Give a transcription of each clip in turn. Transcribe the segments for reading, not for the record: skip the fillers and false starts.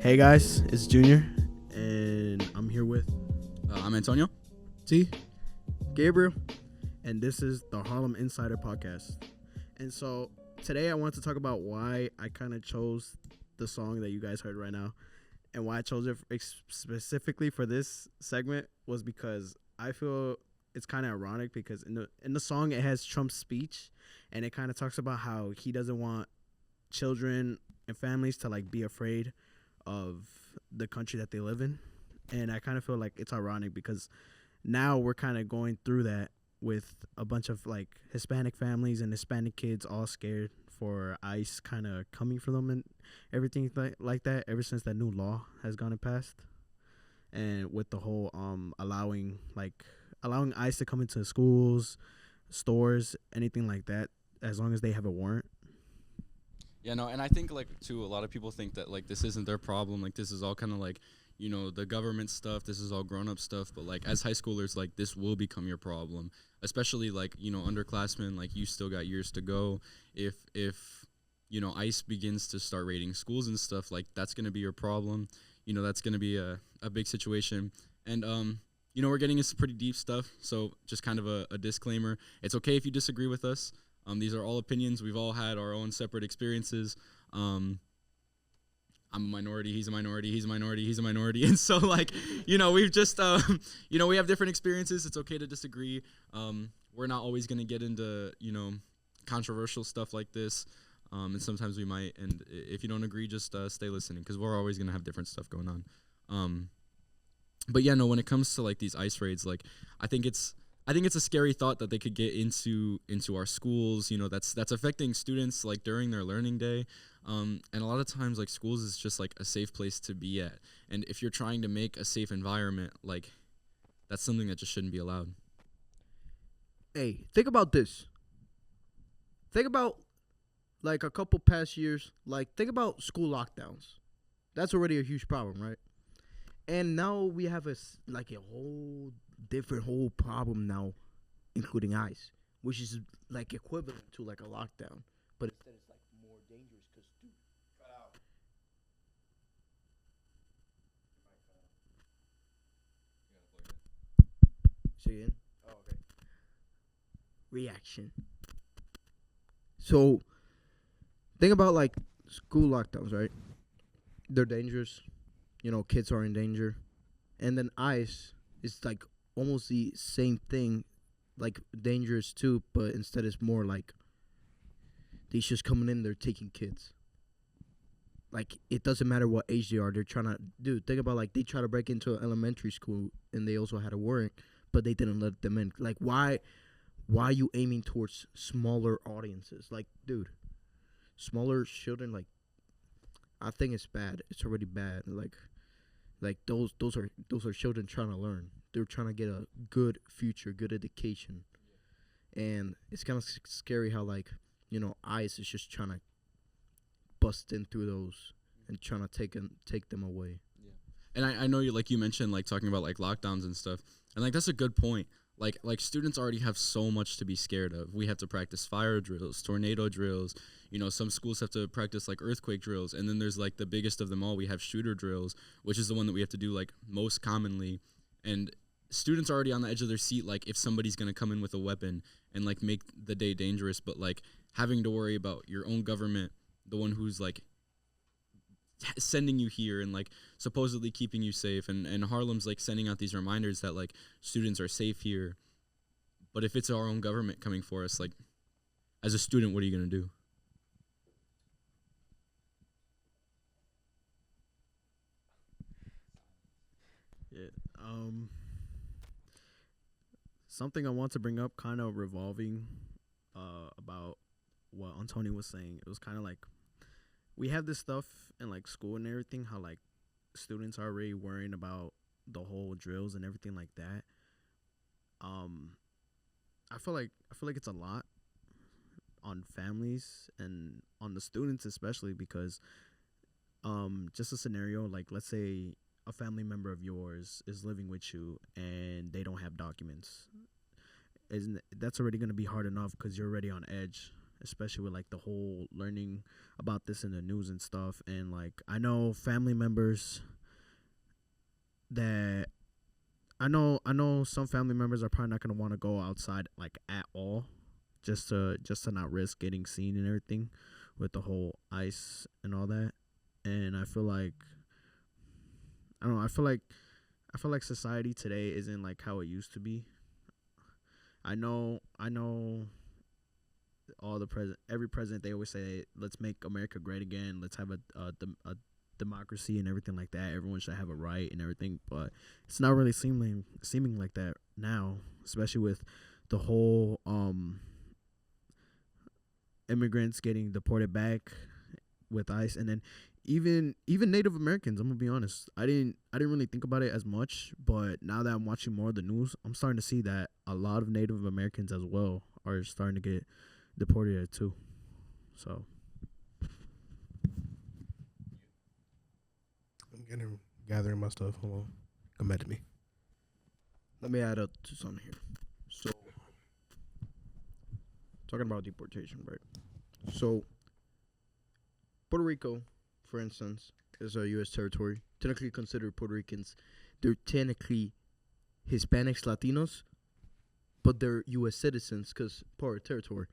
Hey guys, it's Junior, and I'm here with I'm Antonio. T, Gabriel, and this is the Harlem Insider Podcast. And so today I want to talk about why I kind of chose the song that you guys heard right now, and why I chose it specifically for this segment was because I feel it's kind of ironic because in the song it has Trump's speech, and it kind of talks about how he doesn't want children and families to like be afraid of the country that they live in. And I kind of feel like it's ironic because now we're kind of going through that with a bunch of like Hispanic families and Hispanic kids all scared for ICE kind of coming for them and everything like that ever since that new law has gone and passed. And with the whole allowing ICE to come into schools, stores, anything like that, as long as they have a warrant. Yeah, no, and I think like too, a lot of people think that like this isn't their problem. Like this is all kind of like, the government stuff. This is all grown up stuff. But like as high schoolers, like this will become your problem, especially like underclassmen. Like you still got years to go. If ICE begins to start raiding schools and stuff, like that's gonna be your problem. That's gonna be a big situation. And we're getting into pretty deep stuff. So just kind of a disclaimer. It's okay if you disagree with us. These are all opinions. We've all had our own separate experiences. I'm a minority. He's a minority. He's a minority. He's a minority. And so, like, we've just, we have different experiences. It's okay to disagree. We're not always going to get into, controversial stuff like this. And sometimes we might. And if you don't agree, just stay listening because we're always going to have different stuff going on. But, yeah, no, when it comes to, like, these ICE raids, like, I think it's a scary thought that they could get into our schools. That's affecting students like during their learning day. And a lot of times like schools is just like a safe place to be at. And if you're trying to make a safe environment, like that's something that just shouldn't be allowed. Hey, think about this. Think about like a couple past years. Like think about school lockdowns. That's already a huge problem, right? And now we have a whole different problem now, including ICE, which is like equivalent to like a lockdown, but instead it's like more dangerous because dude, cut out. Say again. Oh, okay. Reaction. So think about like school lockdowns, right? They're dangerous. Kids are in danger, and then ICE is like almost the same thing, like dangerous too, but instead it's more like they just coming in, they're taking kids. Like it doesn't matter what age they are, they're trying to think about like they try to break into an elementary school and they also had a warrant, but they didn't let them in. Like why are you aiming towards smaller audiences? Like dude, smaller children, like I think it's bad. It's already bad. Like those are children trying to learn. They're trying to get a good future, good education. And it's kind of scary how like, ICE is just trying to bust in through those and trying to take them away. Yeah. And I know you mentioned like talking about like lockdowns and stuff. And like that's a good point. Like students already have so much to be scared of. We have to practice fire drills, tornado drills. Some schools have to practice like earthquake drills. And then there's like the biggest of them all. We have shooter drills, which is the one that we have to do like most commonly. And students are already on the edge of their seat, like if somebody's going to come in with a weapon and like make the day dangerous. But like having to worry about your own government, the one who's like sending you here and like supposedly keeping you safe, and Harlem's like sending out these reminders that like students are safe here. But if it's our own government coming for us, like as a student, what are you going to do? Yeah. Something I want to bring up, kind of revolving about what Antonio was saying. It was kind of like we have this stuff in like school and everything, how like students are already worrying about the whole drills and everything like that. I feel like it's a lot on families and on the students especially because just a scenario like let's say a family member of yours is living with you and they don't have documents. Isn't that's already going to be hard enough because you're already on edge, especially with like the whole learning about this in the news and stuff. And like I know family members that I know some family members are probably not gonna want to go outside like at all, just to not risk getting seen and everything with the whole ice and all that. And I feel like I don't know. I feel like society today isn't like how it used to be. I know every president, they always say, let's make America great again. Let's have a democracy and everything like that. Everyone should have a right and everything, but it's not really seeming like that now, especially with the whole immigrants getting deported back with ICE. And then even Native Americans, I'm gonna be honest, I didn't really think about it as much, but now that I'm watching more of the news, I'm starting to see that a lot of Native Americans as well are starting to get deported too. So I'm gathering my stuff. Hold on. Come back to me. let me add up to something here. So talking about deportation, right? So Puerto Rico, for instance, is a U.S. territory. Technically considered Puerto Ricans. They're technically Hispanics, Latinos, but they're U.S. citizens because part of territory.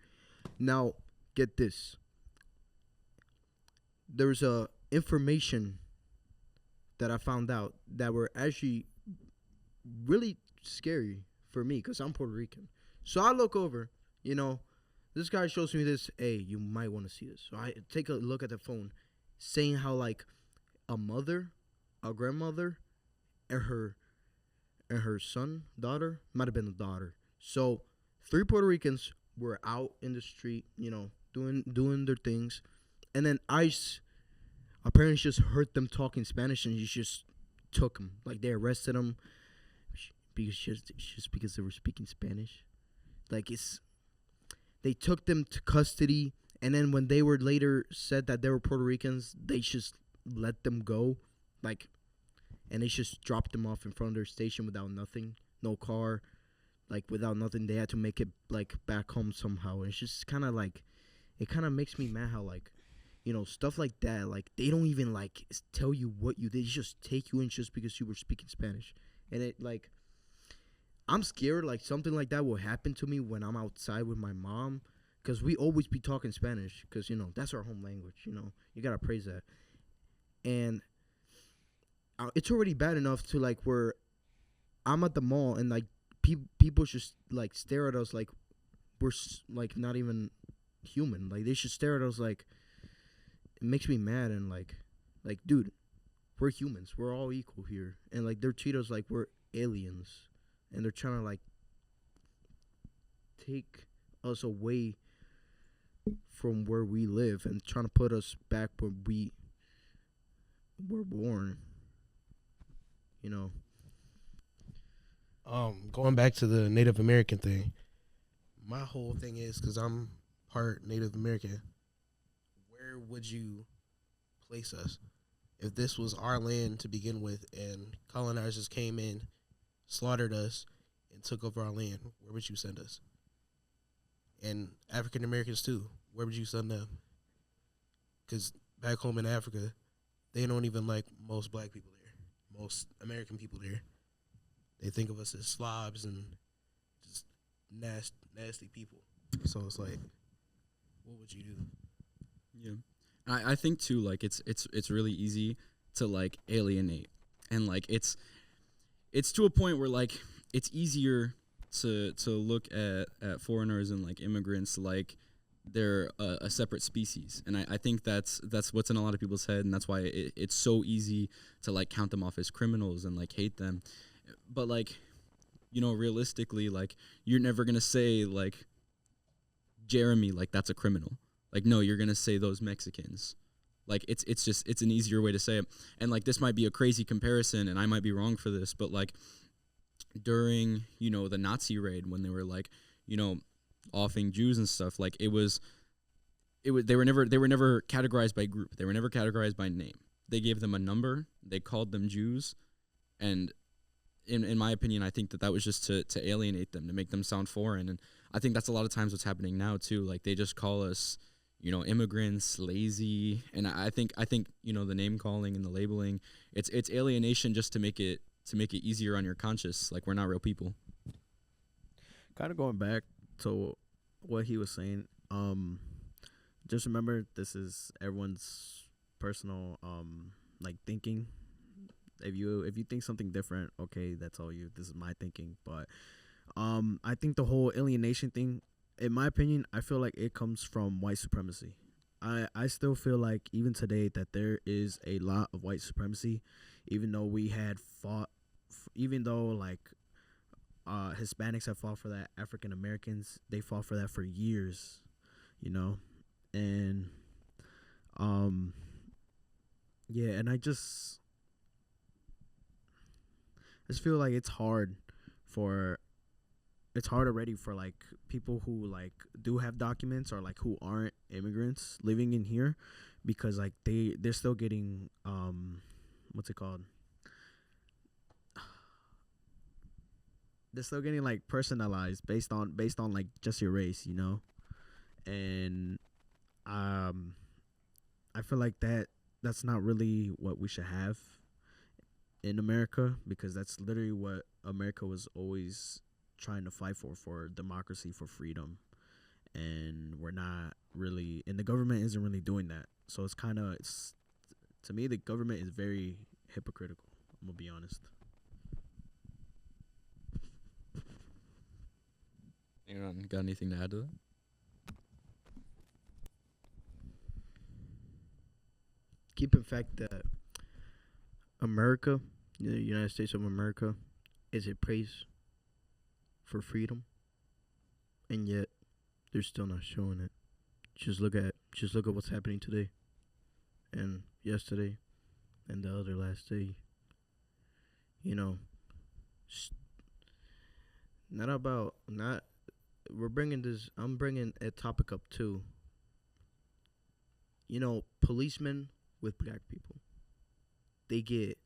Now, get this. There's a information that I found out that were actually really scary for me because I'm Puerto Rican. So I look over, this guy shows me this. Hey, you might want to see this. So I take a look at the phone, saying how like a mother, a grandmother, and her son, daughter, might have been a daughter. So 3 Puerto Ricans were out in the street, doing their things, and then ICE apparently just heard them talking Spanish, and he just took them. Like they arrested them because they were speaking Spanish. Like they took them to custody, and then when they were later said that they were Puerto Ricans, they just let them go, and they just dropped them off in front of their station without nothing, no car, without nothing. They had to make it back home somehow. And it's just kind of it kind of makes me mad how stuff like that, they don't even tell you what you did. They just take you in just because you were speaking Spanish, and it I'm scared something like that will happen to me when I'm outside with my mom, because we always be talking Spanish because that's our home language. You gotta praise that. And it's already bad enough to where I'm at the mall and people just stare at us like we're not even human. They should stare at us it makes me mad. And dude, we're humans. We're all equal here. And they're treating us like we're aliens. And they're trying to take us away from where we live and trying to put us back where we were born. Going back to the Native American thing, my whole thing is, because I'm part Native American, where would you place us if this was our land to begin with and colonizers came in, slaughtered us, and took over our land? Where would you send us? And African Americans too, where would you send them? Because back home in Africa, they don't even like most black people there, most American people there. They think of us as slobs and just nasty people. So it's what would you do? Yeah, I think too. It's really easy to alienate, and it's to a point where it's easier to look at foreigners and immigrants like they're a separate species. And I think that's what's in a lot of people's head, and that's why it's so easy to count them off as criminals and hate them. But realistically, you're never gonna say Jeremy that's a criminal. No, you're gonna say those Mexicans. It's an easier way to say it. And this might be a crazy comparison, and I might be wrong for this, but during the Nazi raid, when they were offing Jews and stuff, they were never categorized by group. They were never categorized by name. They gave them a number. They called them Jews, and in my opinion, I think that was just to alienate them, to make them sound foreign. And I think that's a lot of times what's happening now too. Like they just call us, immigrants, lazy, and I think the name calling and the labeling, it's alienation just to make it easier on your conscience. Like we're not real people. Kind of going back to what he was saying. Just remember, this is everyone's personal like thinking. If you think something different, okay, that's all you. This is my thinking, but I think the whole alienation thing, in my opinion, I feel like it comes from white supremacy. I still feel like even today that there is a lot of white supremacy, even though we had fought, even though like Hispanics have fought for that, African Americans, they fought for that for years, and yeah, and I just feel like it's hard already for like people who like do have documents or like who aren't immigrants living in here, because like they're still getting what's it called, they're still getting like personalized based on like just your race, and I feel like that's not really what we should have in America, because that's literally what America was always trying to fight for democracy, for freedom, and we're not really, and the government isn't really doing that. So it's to me, the government is very hypocritical. I'm gonna be honest. Anyone got anything to add to that? Keep in fact that America, the United States of America, is a praise for freedom, and yet they're still not showing it. Just look at what's happening today, and yesterday, and the other last day. I'm bringing a topic up too. Policemen with black people, they get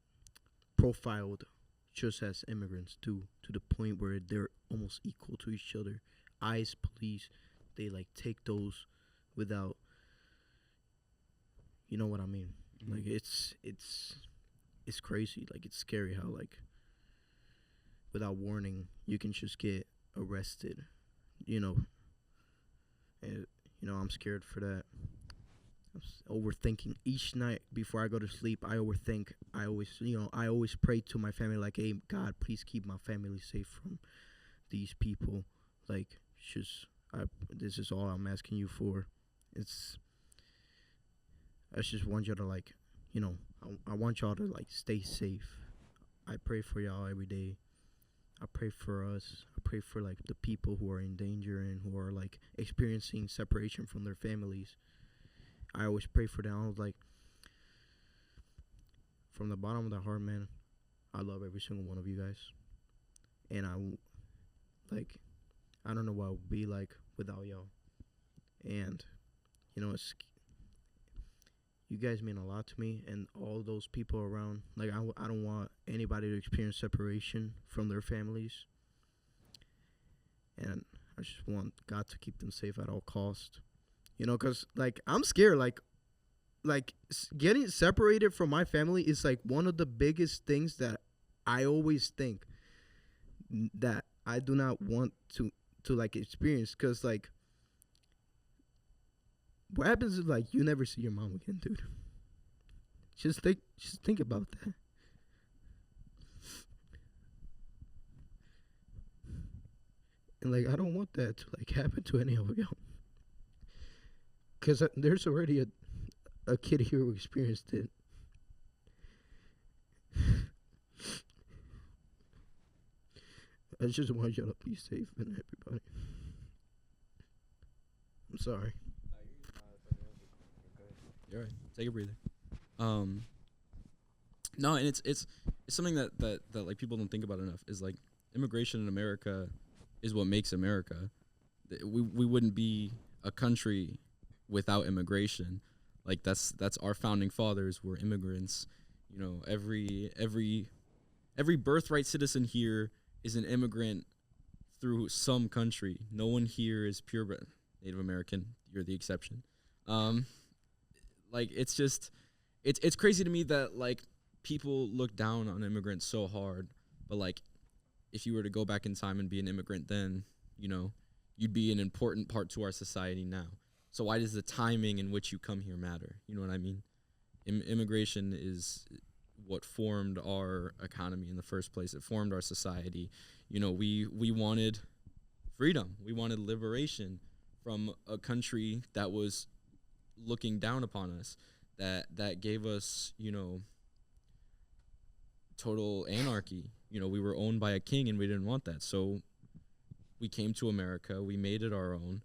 profiled just as immigrants do, to the point where they're almost equal to each other. ICE, police, they like take those without, you know what I mean? Mm-hmm. Like it's crazy. Like it's scary how like without warning you can just get arrested. And I'm scared for that. Overthinking each night before I go to sleep. I overthink. I always pray to my family, like, hey, God, please keep my family safe from these people. Like, this is all I'm asking you for. I just want y'all to like, I want y'all to like stay safe. I pray for y'all every day. I pray for us. I pray for like the people who are in danger and who are like experiencing separation from their families. I always pray for them. I was like, from the bottom of the heart, man, I love every single one of you guys. And I don't know what it would be like without y'all. And, you guys mean a lot to me, and all those people around. Like, I don't want anybody to experience separation from their families. And I just want God to keep them safe at all costs. Because, like, I'm scared. Like getting separated from my family is, like, one of the biggest things that I always think that I do not want to like, experience. Because, like, what happens is, like, you never see your mom again, dude. Just think about that. And, like, I don't want that to, like, happen to any of y'all. Because there's already a kid here who experienced it. I just want y'all to be safe and everybody. I'm sorry. You're right. Take a breather. No, and it's something that like people don't think about enough, is like immigration in America is what makes America. We wouldn't be a country without immigration. Like that's our founding fathers were immigrants. Every birthright citizen here is an immigrant through some country. No one here is purebred Native American. You're the exception. Like it's just, it's crazy to me that like people look down on immigrants so hard, but like if you were to go back in time and be an immigrant, then you know you'd be an important part to our society now. So why does the timing in which you come here matter? You know what I mean? Immigration is what formed our economy in the first place. It formed our society. You know, we wanted freedom. We wanted liberation from a country that was looking down upon us, that gave us, you know, total anarchy. You know, we were owned by a king and we didn't want that. So we came to America, we made it our own,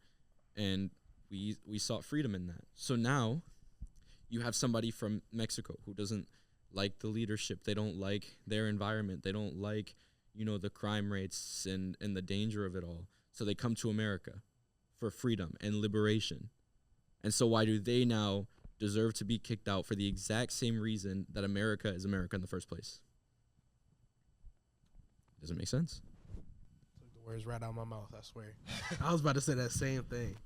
and we sought freedom in that. So now you have somebody from Mexico who doesn't like the leadership. They don't like their environment. They don't like, you know, the crime rates and the danger of it all. So they come to America for freedom and liberation. And so why do they now deserve to be kicked out for the exact same reason that America is America in the first place? Doesn't make sense. Took the words right out of my mouth, I swear. I was about to say that same thing.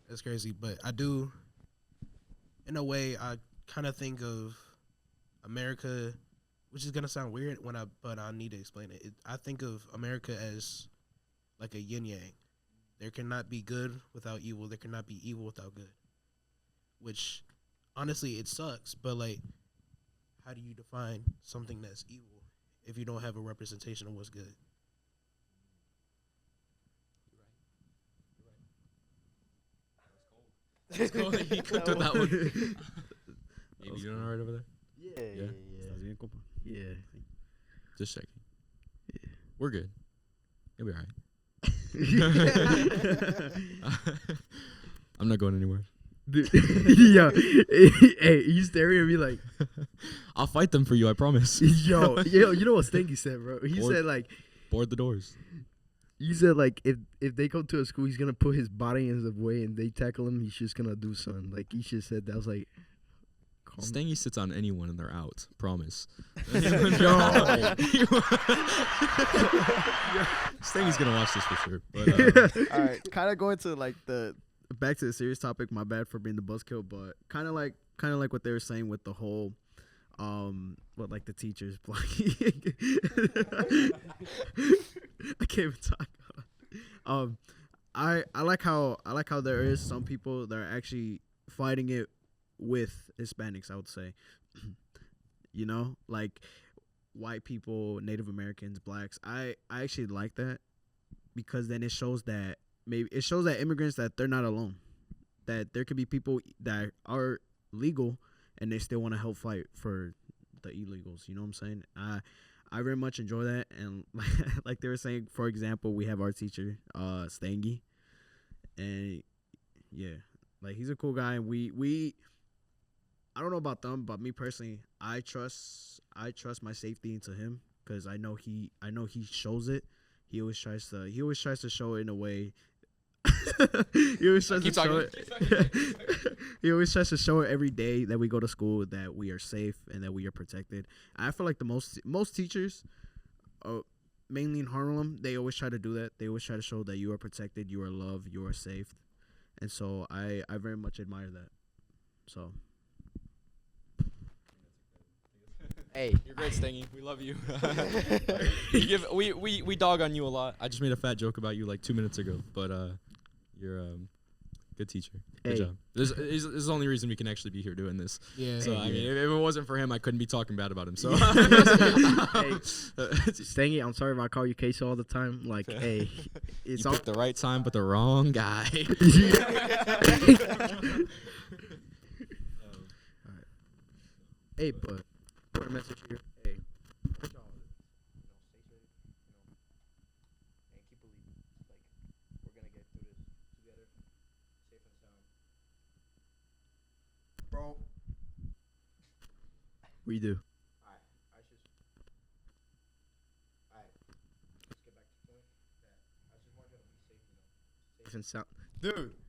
That's crazy. But I do, in a way, I kind of think of America, which is going to sound weird but I need to explain it. I think of America as like a yin yang. There cannot be good without evil. There cannot be evil without good. Which, honestly, it sucks. But, like, how do you define something that's evil if you don't have a representation of what's good? You're right. He cooked with that one. Maybe you doing all right over there? Yeah. Just checking. Yeah. We're good. You'll be all right. I'm not going anywhere. Dude, yo, hey, you staring at me like I'll fight them for you, I promise. yo, you know what Stanky said, bro? He said like board the doors. You said like if they come to a school, he's gonna put his body in the way and they tackle him, he's just gonna do something. Like he just said that. I was like, Stanky sits on anyone and they're out. Promise. Stanky's gonna watch this for sure. But, all right, kind of going to like the back to the serious topic. My bad for being the buzzkill, but kind of like what they were saying with the whole, what like the teachers blocking. I can't even talk. I like how there is some people that are actually fighting it with Hispanics, I would say. You know, like white people, Native Americans, blacks. I actually like that because then it shows that immigrants that they're not alone. That there could be people that are legal and they still want to help fight for the illegals. You know what I'm saying? I very much enjoy that, and like they were saying, for example, we have our teacher, Stangy, and yeah, like he's a cool guy. And we I don't know about them, but me personally, I trust my safety into him because I know he shows it. He always tries to show it in a way. He always tries to show it. He always tries to show it every day that we go to school that we are safe and that we are protected. I feel like the most teachers, mainly in Harlem, they always try to do that. They always try to show that you are protected, you are loved, you are safe, and so I very much admire that. So. Hey, you're great, Stangy. We love you. we dog on you a lot. I just made a fat joke about you like 2 minutes ago, but you're a good teacher. Good job. This is the only reason we can actually be here doing this. Yeah. So I mean, if it wasn't for him, I couldn't be talking bad about him. So. Hey, Stangy, I'm sorry if I call you Queso all the time. Like, hey, it's you picked the right time, but the wrong guy. Hey, but. Important message here. Hey, y'all, stay safe, and keep believing. Like, we're gonna get through this together, safe and sound. Bro, we do. Alright, let's get back to the point that I just want you to be safe, safe and sound, dude.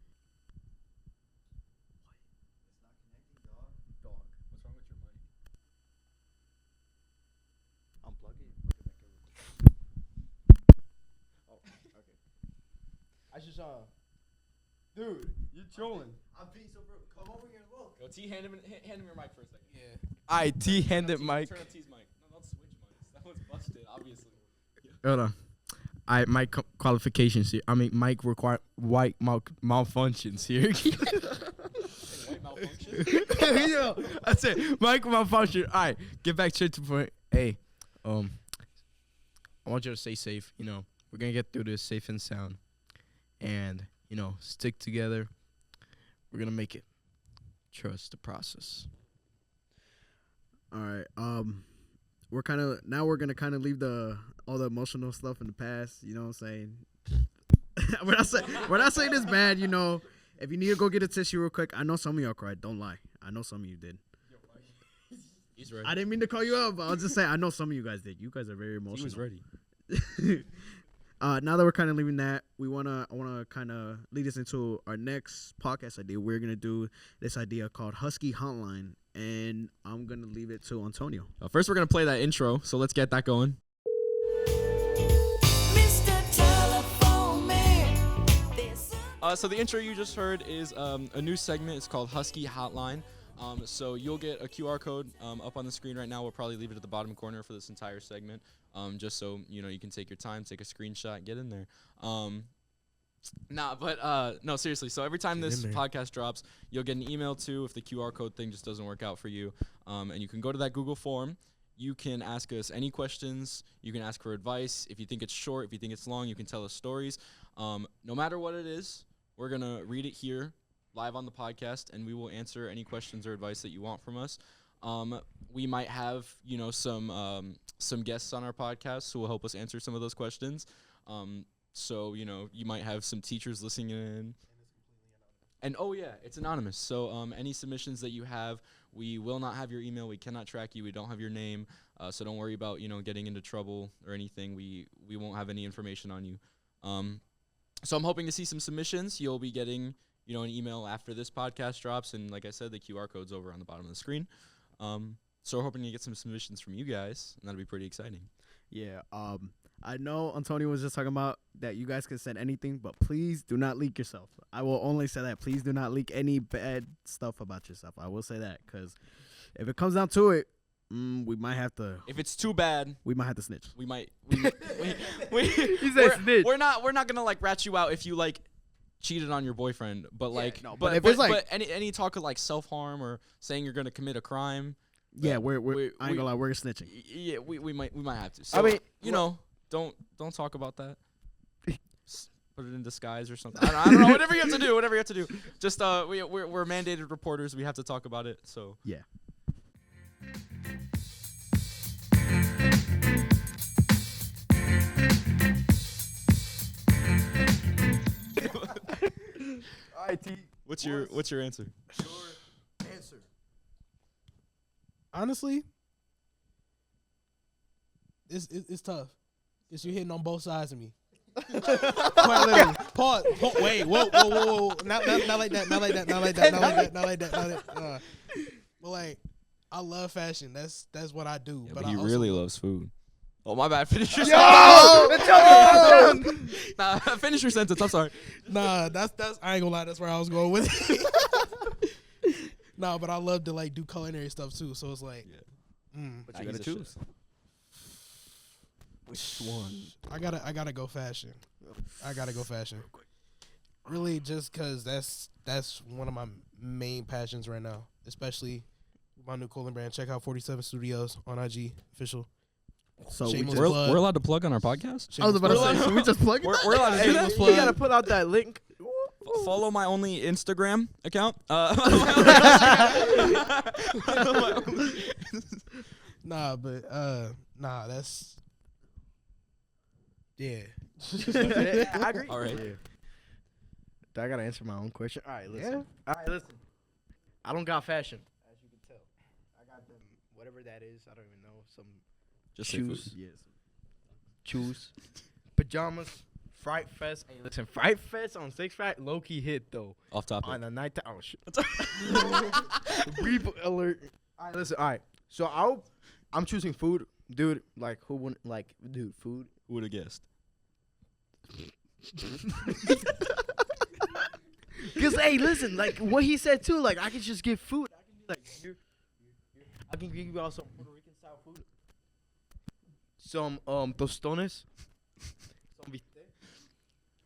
your shot. Dude, you're trolling. I'm being so bro. Come over here and look. Yo, T, hand him your mic for a second. Yeah. T handed Mike. Turn up T's mic. No, don't switch mics. That one's busted, obviously. Hold on. Mike qualifications here. I mean, Mike require white malfunctions here. White malfunction. Yo, I said Mike malfunction. All right, get back to the point. Hey, I want you to stay safe. You know, we're gonna get through this safe and sound, and you know, stick together. We're gonna make it. Trust the process. All right. We're gonna kind of leave all the emotional stuff in the past. You know what I'm saying? we're not saying it's bad. You know, if you need to go get a tissue real quick, I know some of y'all cried. Don't lie. I know some of you did. He's ready. I didn't mean to call you up. But I was just saying I know some of you guys did. You guys are very emotional. He was ready. Now that we're kind of leaving that, I wanna kind of lead us into our next podcast idea. We're gonna do this idea called Husky Hotline, and I'm gonna leave it to Antonio. First, we're going to play that intro, so let's get that going. So the intro you just heard is a new segment. It's called Husky Hotline. So you'll get a QR code up on the screen right now. We'll probably leave it at the bottom corner for this entire segment, just so you know you can take your time, take a screenshot, get in there. No, seriously. So every time this podcast drops, you'll get an email too if the QR code thing just doesn't work out for you. And you can go to that Google form. You can ask us any questions. You can ask for advice. If you think it's short, if you think it's long, you can tell us stories. No matter what it is, we're going to read it here live on the podcast, and we will answer any questions or advice that you want from us. We might have, you know, some guests on our podcast who will help us answer some of those questions. So, you know, you might have some teachers listening in. And, oh, yeah, it's anonymous. So any submissions that you have, we will not have your email. We cannot track you. We don't have your name. So don't worry about, you know, getting into trouble or anything. We won't have any information on you. So I'm hoping to see some submissions. You'll be getting, you know, an email after this podcast drops. And like I said, the QR code's over on the bottom of the screen. So we're hoping to get some submissions from you guys, and that'll be pretty exciting. Yeah. I know Antonio was just talking about that you guys can send anything, but please do not leak yourself. I will only say that. Please do not leak any bad stuff about yourself. I will say that, because if it comes down to it, we might have to. If it's too bad, we might have to snitch. We might. He said snitch. We're not gonna like rat you out if you like cheated on your boyfriend, but like, no, but if it's like any talk of like self harm or saying you're gonna commit a crime. Yeah, I ain't gonna lie, we're snitching. Yeah, we might have to. So, I mean, you know, don't talk about that. Put it in disguise or something. I don't know. Whatever you have to do. Just we're mandated reporters. We have to talk about it. So yeah. What's your answer? Your answer. Honestly, it's tough. Because you're hitting on both sides of me. Quite literally. Pause. Wait. Whoa. Not like that. But like, I love fashion. That's what I do. Yeah, but I he also really loves food. Oh, my bad. Finish your sentence. Nah, finish your sentence. I'm sorry. Nah, that's I ain't gonna lie. That's where I was going with it. Nah, but I love to like do culinary stuff too. So it's like, But you gotta choose. Which one? I gotta go fashion. Really, just cause that's one of my main passions right now, especially my new clothing brand. Check out 47 Studios on IG official. So we're allowed to plug on our podcast. I was about to say, should we just plug it? We're allowed to do that. You gotta put out that link. Follow my only Instagram account. That's yeah. I agree. All right. Yeah. I gotta answer my own question. All right, listen. I don't got fashion, as you can tell. I got them, whatever that is. I don't even know. Some Just shoes. say food. Yes. Shoes, pajamas, Fright Fest. Hey, listen, Fright Fest on Six Flags, low key hit though. Off topic. On the night time. Oh shit. Beep alert. All right, listen. All right. So I'm choosing food, dude. Like who wouldn't like, dude? Food. Who would have guessed? Cause hey, listen, like what he said too. Like I can just get food. I can be like, here, I can give you all some Puerto Rican style food. Some tostones. Some bistec.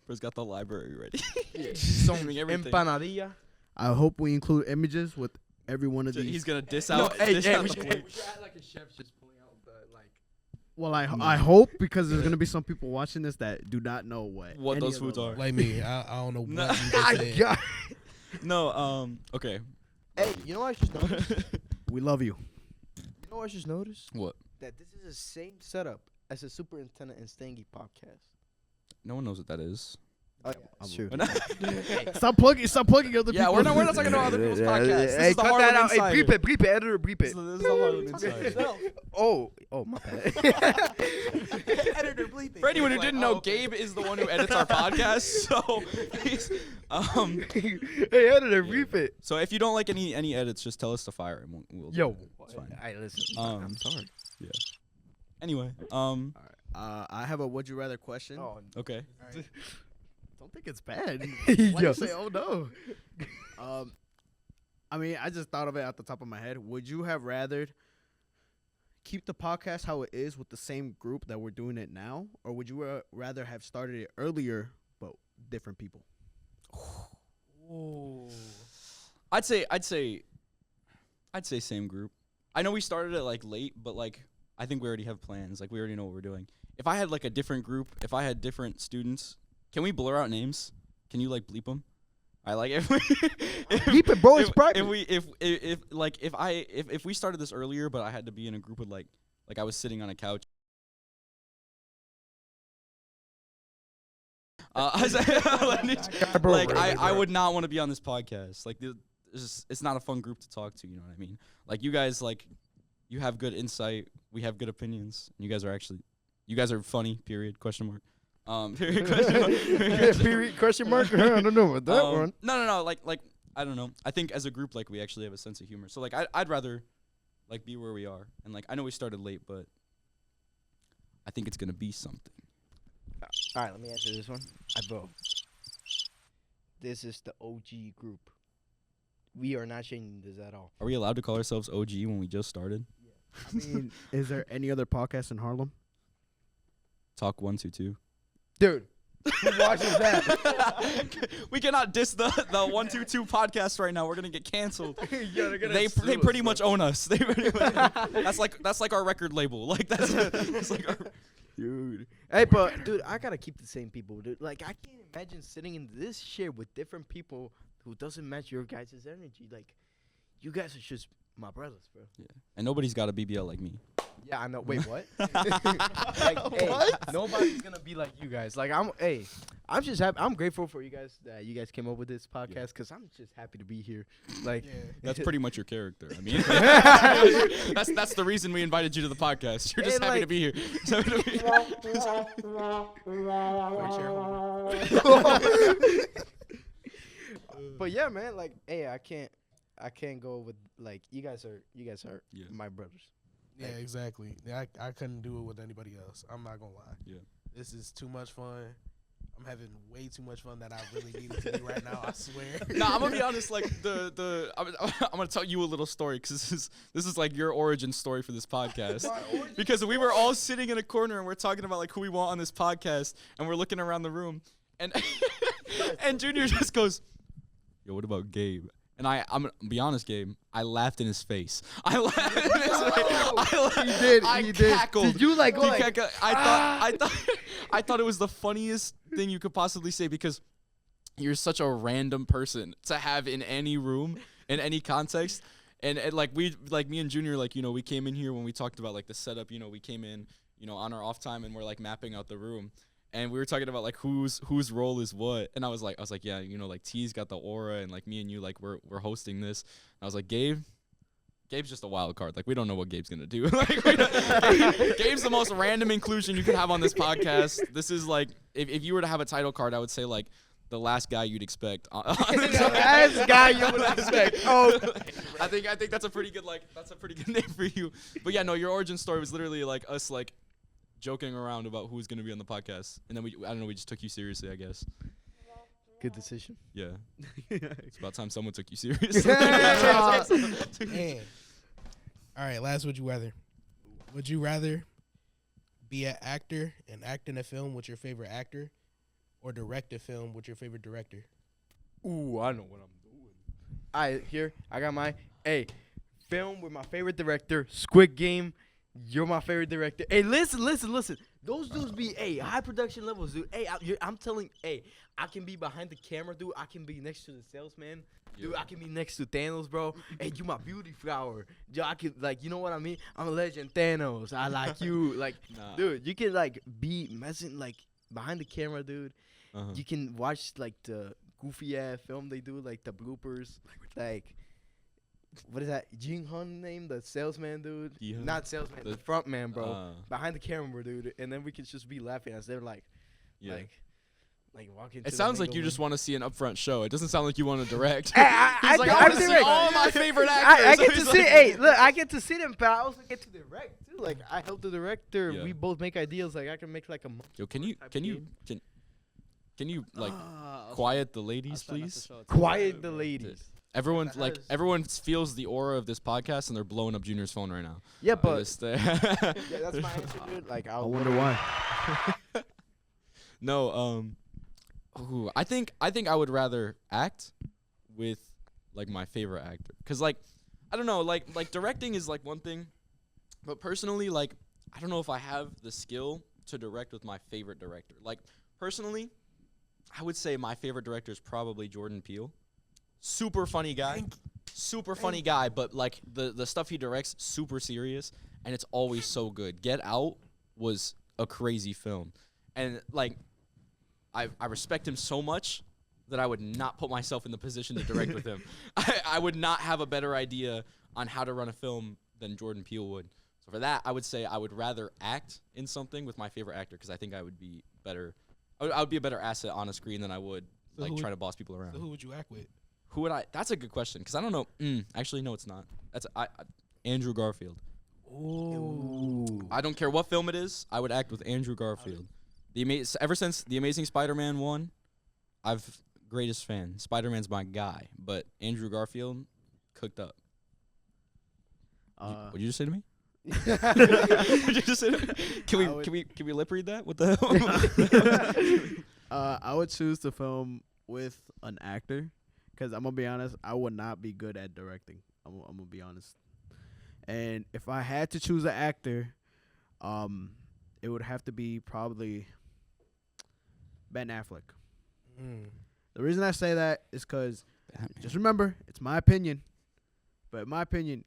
Bro's got the library ready. Some everything. empanadilla. I hope we include images with every one of these. He's gonna diss No, out. hey, diss hey, out we the should plate. add like a chef just pulling out the like. Well, I hope because there's gonna be some people watching this that do not know what What any those of foods are. Like me, I don't know what No. you just I said. got. No, okay. Hey, you know what I just noticed? We love you. You know what I just noticed? What? That this is the same setup as a Superintendent and Stangy podcast. No one knows what that is. Oh, yeah, that's true. Stop plugging other Yeah, people. we're not talking about other people's podcasts. This Hey, is the cut Harlem that out. Insider. Hey, bleep it, editor, bleep This it. is the Harlem Insider. Oh, my bad. Editor bleeping. For anyone who didn't know, Gabe is the one who edits our podcast. So, he's, Hey, editor, bleep it. so if you don't like any edits, just tell us to fire him. We'll do Yo, it. It's fine. I listen. I'm sorry. Anyway, I have a would you rather question. Oh, okay. Don't think it's bad. Why Yo. you say oh no? I mean, I just thought of it at the top of my head. Would you have rather keep the podcast how it is with the same group that we're doing it now, or would you rather have started it earlier but different people? I'd say same group. I know we started it like late, but like I think we already have plans. Like we already know what we're doing. If I had like a different group, if I had different students, can we blur out names? Can you like bleep them? I like if we Bleep it, bro. It's private. if we started this earlier, but I had to be in a group with like I was sitting on a couch. I would not want to be on this podcast. Like it's not a fun group to talk to. You know what I mean? Like you guys you have good insight. We have good opinions. And you guys are funny. Period. Question mark. Period. Question mark. Period, question mark. I don't know about that one. No. Like I don't know. I think as a group, like we actually have a sense of humor. So like I'd rather like be where we are. And like I know we started late, but I think it's gonna be something. All right, let me answer this one. I vote. This is the OG group. We are not changing this at all. Are we allowed to call ourselves OG when we just started? I mean, is there any other podcast in Harlem? Talk 122. Dude, who watches that? We cannot diss the 122 podcast right now. We're gonna get canceled. Yeah, they're gonna They sue us, pretty bro. much own us. They pretty much, that's like our record label. Like that's like our dude. Hey, but dude, I gotta keep the same people, dude. Like I can't imagine sitting in this chair with different people who doesn't match your guys' energy. Like, you guys are just my brothers, bro. Yeah. And nobody's got a BBL like me. Yeah, I know. Wait, what? Like, hey, nobody's gonna be like you guys. Like, I'm just happy. I'm grateful for you guys that you guys came up with this podcast because I'm just happy to be here. Like, That's pretty much your character. I mean, that's the reason we invited you to the podcast. You're just Hey, happy to like- be here. So But yeah, man. Like, hey, I can't go with like you guys are Yeah. my brothers. Yeah, exactly. Yeah, I couldn't do it with anybody else. I'm not gonna lie. Yeah. This is too much fun. I'm having way too much fun that I really need it to be right now. I swear. No, I'm gonna be honest. Like I'm gonna tell you a little story because this is like your origin story for this podcast. Because we were all sitting in a corner and we're talking about like who we want on this podcast, and we're looking around the room, and and Junior just goes, "Yo, what about Gabe?" And I'm gonna be honest, Gabe. I laughed in his face. I laughed in his face. I cackled. Did you like go like? I thought it was the funniest thing you could possibly say because you're such a random person to have in any room, in any context. And like me and Junior, like, you know, we came in here when we talked about like the setup, you know, we came in, you know, on our off time and we're like mapping out the room. And we were talking about like whose role is what. And I was like, yeah, you know, like T's got the aura and like me and you, like we're hosting this. And I was like, Gabe's just a wild card. Like, we don't know what Gabe's going to do. Like, Gabe's the most random inclusion you can have on this podcast. This is like, if you were to have a title card, I would say, like, the last guy you'd expect. The last guy you would expect. Oh, I think that's a pretty good, like, that's a pretty good name for you. But yeah, no, your origin story was literally, like, us, like, joking around about who's going to be on the podcast. And then we just took you seriously, I guess. Good decision. Yeah. It's about time someone took you serious. Man. All right, last would you rather? Would you rather be an actor and act in a film with your favorite actor, or direct a film with your favorite director? Ooh, I know what I'm doing. I got my film with my favorite director, Squid Game. You're my favorite director. Hey, listen. Those dudes be high production levels, dude. I'm telling. I can be behind the camera, dude. I can be next to the salesman, dude. I can be next to Thanos, bro. Hey, you my beauty flower. Yo, I can you know what I mean? I'm a legend, Thanos. I like you, Nah. dude. You can be messing behind the camera, dude. Uh-huh. You can watch the goofy ass film they do, the bloopers, what is that? Jing Han name, the salesman dude? Ji-hun? Not salesman, the front man, bro. Uh. Behind the camera, dude. And then we can just be laughing as they're Yeah. walking. It sounds like you just want to see an upfront show. It doesn't sound like you want to direct. I He's like, I want to see all my favorite actors. I get to He's see. like- Hey, look, I get to see them, but I also get to direct too. I help the director. Yeah. We both make ideas. I can make a Yo, can you I'll quiet the I'll ladies, try not to please? show it to quiet you, the bro. ladies. Everyone That has- everyone feels the aura of this podcast, and they're blowing up Junior's phone right now. Yeah, I but just, yeah, that's my answer, dude. I wonder why. No, ooh, I think I would rather act with my favorite actor, cause I don't know, directing is one thing, but personally I don't know if I have the skill to direct with my favorite director. Personally, I would say my favorite director is probably Jordan Peele. Super funny guy, but the stuff he directs super serious, and it's always so good. Get Out was a crazy film, and I respect him so much that I would not put myself in the position to direct with him. I would not have a better idea on how to run a film than Jordan Peele would. So for that, I would say I would rather act in something with my favorite actor, because I think I would be better. I would be a better asset on a screen than I would So who trying would- to boss people around. So who would you act with? Who would I? That's a good question, because I don't know. Actually, no, it's not. That's Andrew Garfield. Ooh. I don't care what film it is. I would act with Andrew Garfield. Ever since The Amazing Spider-Man 1, I've greatest fan. Spider-Man's my guy, but Andrew Garfield cooked up. What'd you just say to me? What'd you just say to me? Can we lip read that? What the hell? I would choose to film with an actor, because I'm gonna be honest, I would not be good at directing. I'm gonna be honest. And if I had to choose an actor, it would have to be probably Ben Affleck. The reason I say that is because, just remember, it's my opinion, but in my opinion,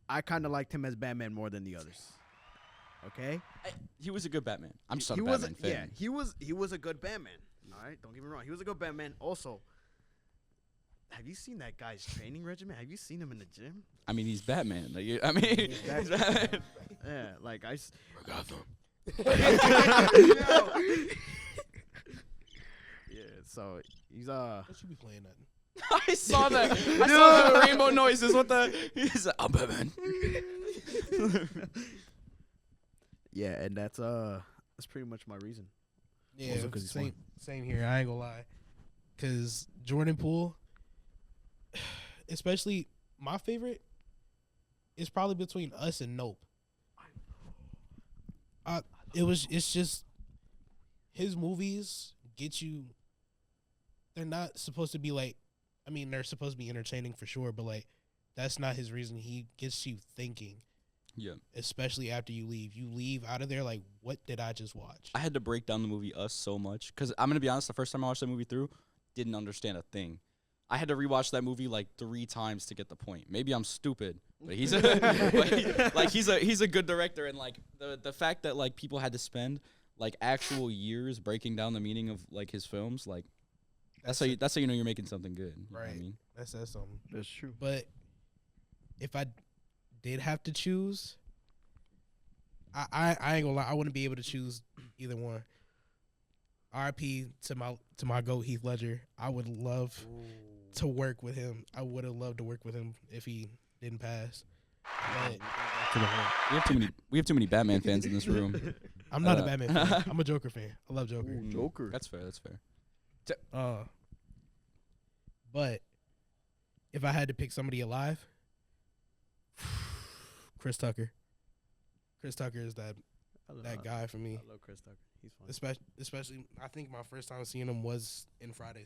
I kind of liked him as Batman more than the others. Okay? He was a good Batman. I'm just not He a was Batman fan. Yeah, he was a good Batman. All right, don't get me wrong. He was a good Batman. Also, have you seen that guy's training regimen? Have you seen him in the gym? I mean, he's Batman. He's Batman. Batman. Yeah, yeah, so he's That should be playing nothing. I saw that. I saw the rainbow noises. What the? He's like, I'm Batman. yeah, and that's pretty much my reason. Yeah, Also 'cause he's same here. I ain't gonna lie, because Jordan Poole, especially my favorite, is probably between Us and Nope. It's just his movies get you. They're not supposed to be they're supposed to be entertaining for sure, but that's not his reason. He gets you thinking. Yeah. Especially after you leave. You leave out of there what did I just watch? I had to break down the movie Us so much, because I'm gonna be honest. The first time I watched that movie through, didn't understand a thing. I had to rewatch that movie 3 times to get the point. Maybe I'm stupid, but he's he's a good director, and the fact that people had to spend actual years breaking down the meaning of his films, that's how you know you're making something good. You know what I Right. mean? That says something. That's true. But if I did have to choose, I ain't gonna lie, I wouldn't be able to choose either one. RIP to my GOAT Heath Ledger. I would love to work with him. I would have loved to work with him if he didn't pass. But We have too many Batman fans in this room. I'm not a Batman fan. I'm a Joker fan. I love Joker. Joker. That's fair. But if I had to pick somebody alive, Chris Tucker. Chris Tucker is that guy for me. I love Chris Tucker. He's fun. Especially, I think my first time seeing him was in Friday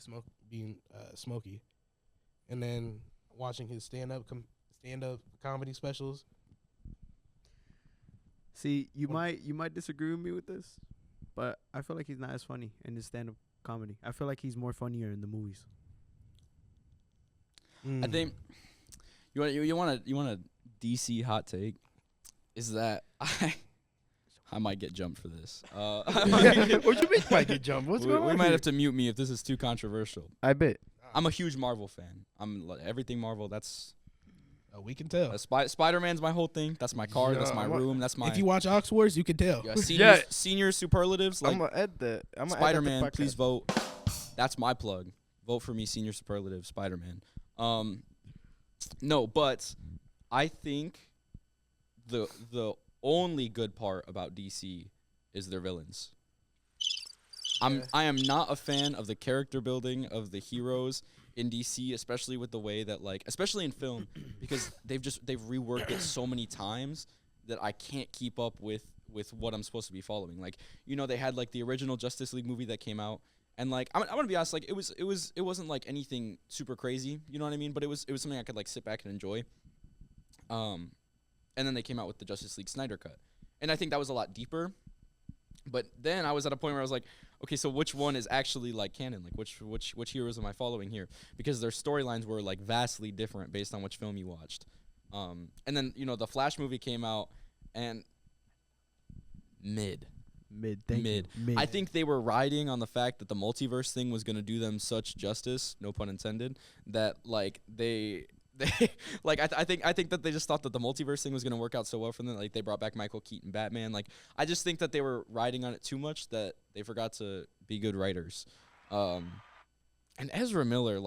being Smokey, and then watching his stand-up comedy specials. See, you might disagree with me with this, but I feel like he's not as funny in his stand-up comedy. I feel like he's more funnier in the movies. I think you want a DC hot take is that I might get jumped for this. What you mean might get jumped? What's going on? We might have to mute me if this is too controversial. I bet. I'm a huge Marvel fan. I'm everything Marvel. That's we can tell. Spider-Man's my whole thing. That's my car. That's my room. That's my. If you watch Ox Wars, you can tell. Senior superlatives. Like I'm gonna add that. Spider-Man, please vote. That's my plug. Vote for me, senior superlative Spider-Man. No, but I think the only good part about DC is their villains. I am not a fan of the character building of the heroes in DC, especially with the way that especially in film, because they've reworked it so many times that I can't keep up with what I'm supposed to be following. Like, they had the original Justice League movie that came out, and I'm gonna be honest, it wasn't anything super crazy, you know what I mean? But it was something I could sit back and enjoy. And then they came out with the Justice League Snyder Cut, and I think that was a lot deeper. But then I was at a point where I was like, okay, so which one is actually canon? Which heroes am I following here? Because their storylines were vastly different based on which film you watched. And then the Flash movie came out, and mid. I think they were riding on the fact that the multiverse thing was gonna do them such justice, no pun intended, that they I think that they just thought that the multiverse thing was gonna work out so well for them. They brought back Michael Keaton Batman. I just think that they were riding on it too much that they forgot to be good writers. And Ezra Miller,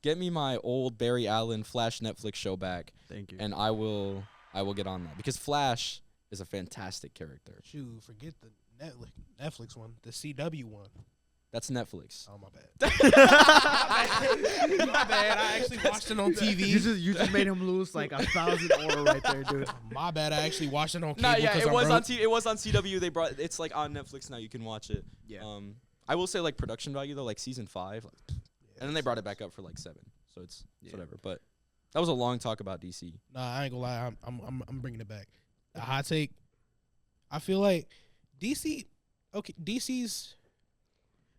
get me my old Barry Allen Flash Netflix show back. Thank you. And I will get on that, because Flash is a fantastic character. Shoot, forget the Netflix one, the CW one. That's Netflix. Oh, my bad. My bad. I actually watched it on TV. You just made him lose 1,000 aura right there, dude. My bad. I actually watched it on cable. Nah, yeah, it was on CW. They brought it's on Netflix now. You can watch it. Yeah. I will say production value though, season 5, and then they brought it back up for 7. So it's whatever. But that was a long talk about DC. Nah, I ain't gonna lie. I'm bringing it back. The hot take. I feel like DC. Okay, DC's